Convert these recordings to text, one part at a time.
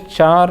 4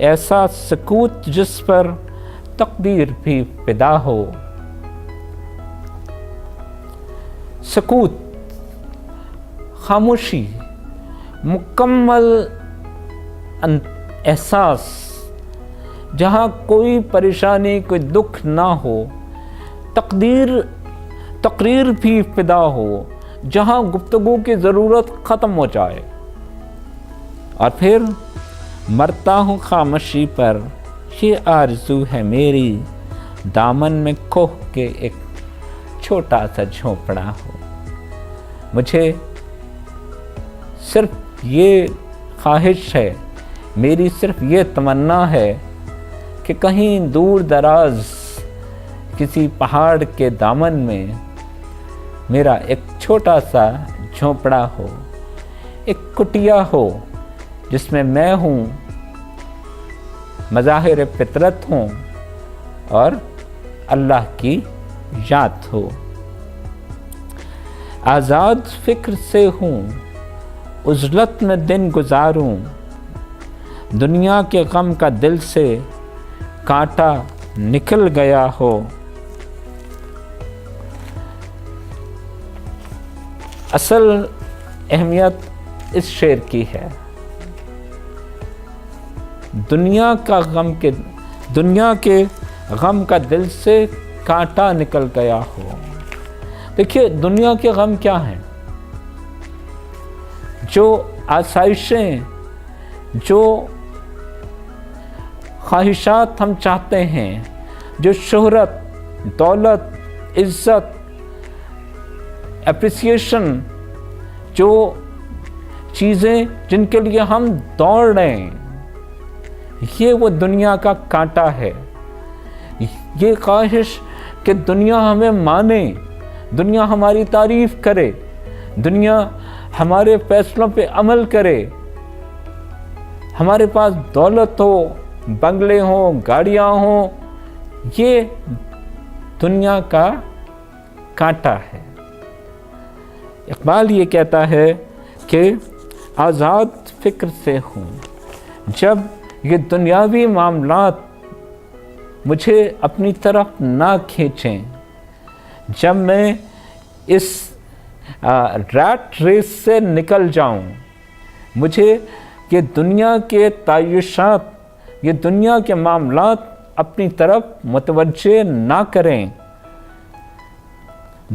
ایسا سکوت جس پر تقدیر بھی فدا ہو. سکوت، خاموشی، مکمل احساس، جہاں کوئی پریشانی، کوئی دکھ نہ ہو. تقریر بھی فدا ہو، جہاں گفتگو کی ضرورت ختم ہو جائے. اور پھر مرتا ہوں خاموشی پر، یہ آرزو ہے میری، دامن میں کوہ کے ایک چھوٹا سا جھونپڑا ہو. مجھے صرف یہ خواہش ہے، میری صرف یہ تمنا ہے کہ کہیں دور دراز کسی پہاڑ کے دامن میں میرا ایک چھوٹا سا جھونپڑا ہو، ایک کٹیا ہو جس میں ہوں، مظاہر فطرت ہوں اور اللہ کی یاد ہو. آزاد فکر سے ہوں، عزلت میں دن گزاروں، دنیا کے غم کا دل سے کانٹا نکل گیا ہو. اصل اہمیت اس شعر کی ہے، دنیا کے غم کا دل سے کانٹا نکل گیا ہو. دیکھیے دنیا کے غم کیا ہیں؟ جو آسائشیں، جو خواہشات ہم چاہتے ہیں، جو شہرت، دولت، عزت، اپریسیشن، جو چیزیں جن کے لیے ہم دوڑ رہے ہیں، یہ وہ دنیا کا کانٹا ہے. یہ خواہش کہ دنیا ہمیں مانے، دنیا ہماری تعریف کرے، دنیا ہمارے فیصلوں پہ عمل کرے، ہمارے پاس دولت ہو، بنگلے ہوں، گاڑیاں ہوں، یہ دنیا کا کانٹا ہے. اقبال یہ کہتا ہے کہ آزاد فکر سے ہوں، جب یہ دنیاوی معاملات مجھے اپنی طرف نہ کھینچیں، جب میں اس ریٹ ریس سے نکل جاؤں، مجھے یہ دنیا کے تعیشات، یہ دنیا کے معاملات اپنی طرف متوجہ نہ کریں.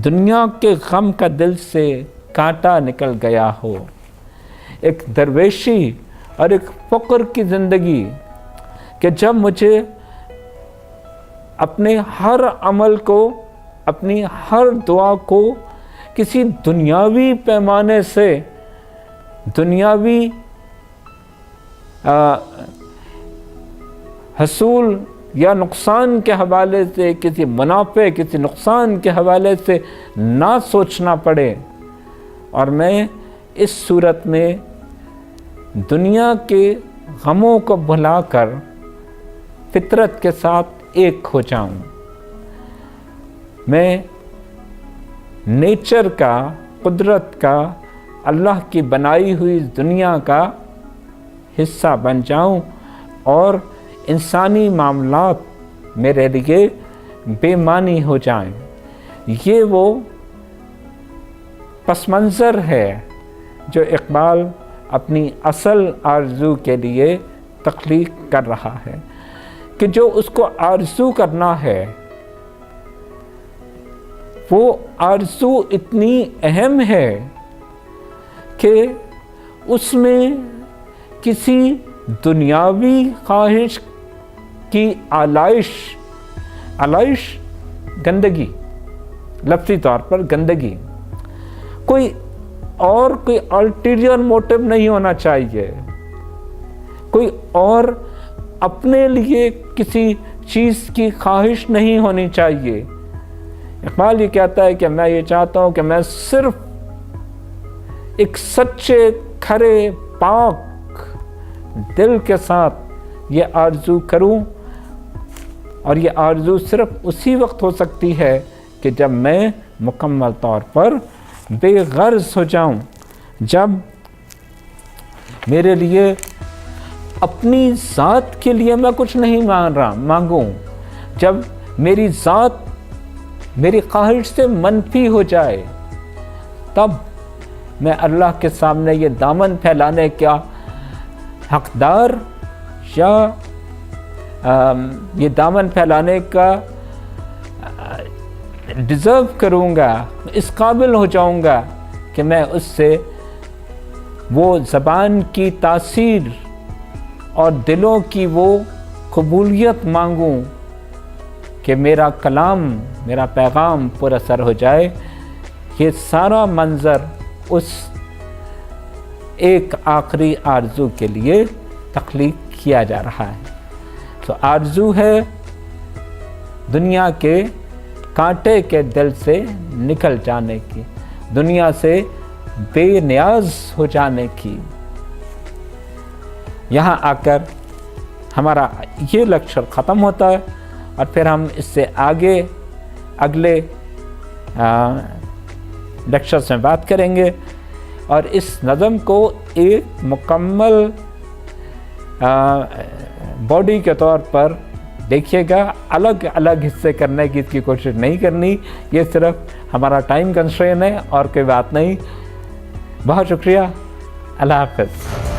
دنیا کے غم کا دل سے کانٹا نکل گیا ہو. ایک درویشی اور ایک فقر کی زندگی کہ جب مجھے اپنے ہر عمل کو، اپنی ہر دعا کو کسی دنیاوی پیمانے سے، دنیاوی حصول یا نقصان کے حوالے سے، کسی منافع، کسی نقصان کے حوالے سے نہ سوچنا پڑے، اور میں اس صورت میں دنیا کے غموں کو بھلا کر فطرت کے ساتھ ایک ہو جاؤں. میں نیچر کا، قدرت کا، اللہ کی بنائی ہوئی دنیا کا حصہ بن جاؤں اور انسانی معاملات میرے لیے بے معنی ہو جائیں. یہ وہ پس منظر ہے جو اقبال اپنی اصل آرزو کے لیے تخلیق کر رہا ہے، کہ جو اس کو آرزو کرنا ہے وہ آرزو اتنی اہم ہے کہ اس میں کسی دنیاوی خواہش کی علائش گندگی، لفظی طور پر گندگی، کوئی الٹیریئر موٹو نہیں ہونا چاہیے، کوئی اور اپنے لیے کسی چیز کی خواہش نہیں ہونی چاہیے. اقبال یہ کہتا ہے کہ میں یہ چاہتا ہوں کہ میں صرف ایک سچے، کھرے، پاک دل کے ساتھ یہ آرزو کروں، اور یہ آرزو صرف اسی وقت ہو سکتی ہے کہ جب میں مکمل طور پر بے غرض ہو جاؤں، جب میرے لیے اپنی ذات کے لیے میں کچھ نہیں مانگوں. جب میری ذات میری خواہش سے منفی ہو جائے تب میں اللہ کے سامنے یہ دامن پھیلانے کا حقدار یا یہ دامن پھیلانے کا ڈیزرو کروں گا, اس قابل ہو جاؤں گا کہ میں اس سے وہ زبان کی تاثیر اور دلوں کی وہ قبولیت مانگوں کہ میرا کلام, میرا پیغام پر اثر ہو جائے. یہ سارا منظر اس ایک آخری آرزو کے لیے تخلیق کیا جا رہا ہے. تو آرزو ہے دنیا کے کانٹے کے دل سے نکل جانے کی, دنیا سے بے نیاز ہو جانے کی. یہاں آ کر ہمارا یہ لیکچر ختم ہوتا ہے اور پھر ہم اس سے آگے اگلے لیکچرز میں بات کریں گے اور اس نظم کو ایک مکمل باڈی کے طور پر دیکھیے گا. الگ الگ حصے کرنے کی اس کی کوشش نہیں کرنی, یہ صرف ہمارا ٹائم کنسٹرین ہے اور کوئی بات نہیں. بہت شکریہ. اللہ حافظ.